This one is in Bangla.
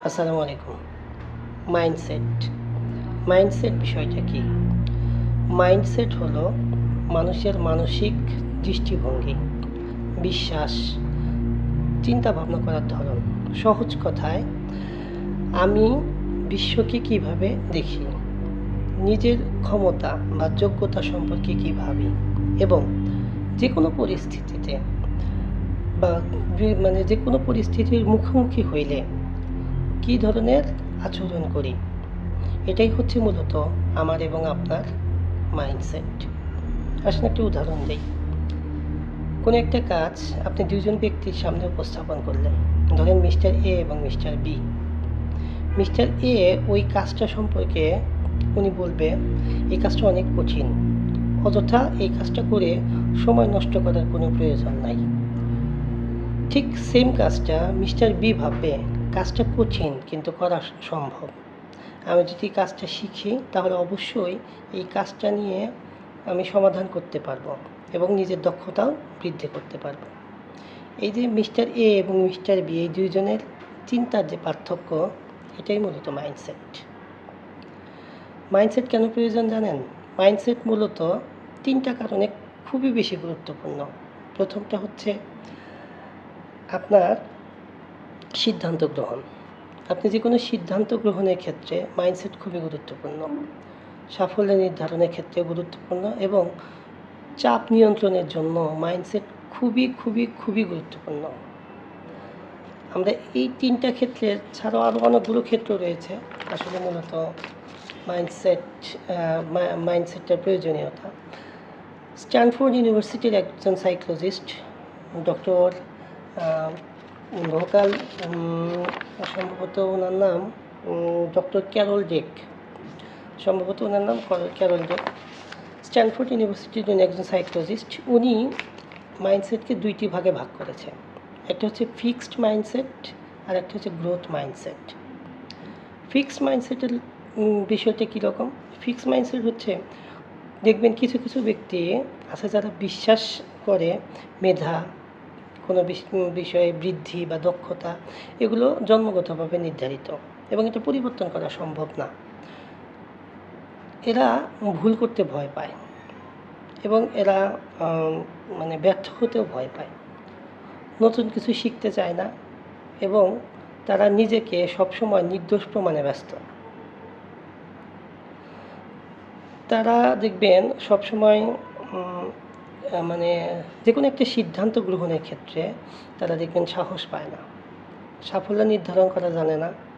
আসসালামু আলাইকুম। মাইন্ডসেট। মাইন্ডসেট বিষয়টা কি? মাইন্ডসেট হলো মানুষের মানসিক দৃষ্টিভঙ্গি, বিশ্বাস, চিন্তা ভাবনা করার ধরন। সহজ কথায় আমি বিশ্বকে কিভাবে দেখি, নিজের ক্ষমতা বা যোগ্যতা সম্পর্কে কী ভাবি এবং যে কোনো পরিস্থিতিতে বা যে কোনো পরিস্থিতির মুখোমুখি হইলে কী ধরনের আচরণ করি, এটাই হচ্ছে মূলত আমার এবং আপনার মাইন্ডসেট। আসলে একটা উদাহরণ দিই। কোনো একটা কাজ আপনি দুজন ব্যক্তির সামনে উপস্থাপন করলেন, ধরেন মিস্টার এ এবং মিস্টার বি। মিস্টার এ ওই কাজটা সম্পর্কে উনি বলবে এই কাজটা অনেক কঠিন, অযথা এই কাজটা করে সময় নষ্ট করার কোনো প্রয়োজন নাই। ঠিক সেম কাজটা মিস্টার বি ভাববে কাজটা কঠিন কিন্তু করা সম্ভব। আমি যদি কাজটা শিখি তাহলে অবশ্যই এই কাজটা নিয়ে আমি সমাধান করতে পারবো এবং নিজের দক্ষতাও বৃদ্ধি করতে পারবো। এই যে মিস্টার এ এবং মিস্টার বি, এই দুইজনের চিন্তার যে পার্থক্য, এটাই মূলত মাইন্ডসেট। মাইন্ডসেট কেন প্রয়োজন জানেন? মাইন্ডসেট মূলত তিনটা কারণে খুবই বেশি গুরুত্বপূর্ণ। প্রথমটা হচ্ছে আপনার সিদ্ধান্ত গ্রহণ। আপনি যে কোনো সিদ্ধান্ত গ্রহণের ক্ষেত্রে মাইন্ডসেট খুবই গুরুত্বপূর্ণ। সাফল্য নির্ধারণের ক্ষেত্রে গুরুত্বপূর্ণ এবং চাপ নিয়ন্ত্রণের জন্য মাইন্ডসেট খুবই গুরুত্বপূর্ণ। আমরা এই তিনটা ক্ষেত্রে ছাড়াও আরও অনেকগুলো ক্ষেত্র রয়েছে। আসলে মূলত মাইন্ডসেটের প্রয়োজনীয়তা। স্ট্যানফোর্ড ইউনিভার্সিটির একজন সাইকোলজিস্ট ডক্টর ভোকাল, সম্ভবত ওনার নাম ডক্টর ক্যারল ডেক, সম্ভবত ওনার নাম ক্যারল ডেক। স্ট্যানফোর্ড ইউনিভার্সিটির একজন সাইকোলজিস্ট, উনি মাইন্ডসেটকে দুইটি ভাগে ভাগ করেছে। একটা হচ্ছে ফিক্সড মাইন্ডসেট আর একটা হচ্ছে গ্রোথ মাইন্ডসেট। ফিক্সড মাইন্ডসেটের বিষয়টা কীরকম? ফিক্সড মাইন্ডসেট হচ্ছে, দেখবেন কিছু কিছু ব্যক্তি আছে যারা বিশ্বাস করে মেধা, কোনো বিষয়ে বৃদ্ধি বা দক্ষতা, এগুলো জন্মগতভাবে নির্ধারিত এবং এটা পরিবর্তন করা সম্ভব না। এরা ভুল করতে ভয় পায় এবং এরা ব্যর্থ হতেও ভয় পায়, নতুন কিছু শিখতে চায় না এবং তারা নিজেকে সবসময় নির্দোষ প্রমাণে ব্যস্ত। তারা দেখবেন সবসময় যে কোনো একটা সিদ্ধান্ত গ্রহণের ক্ষেত্রে তারা দেখবেন সাহস পায় না, সাফল্য নির্ধারণ করা জানে না।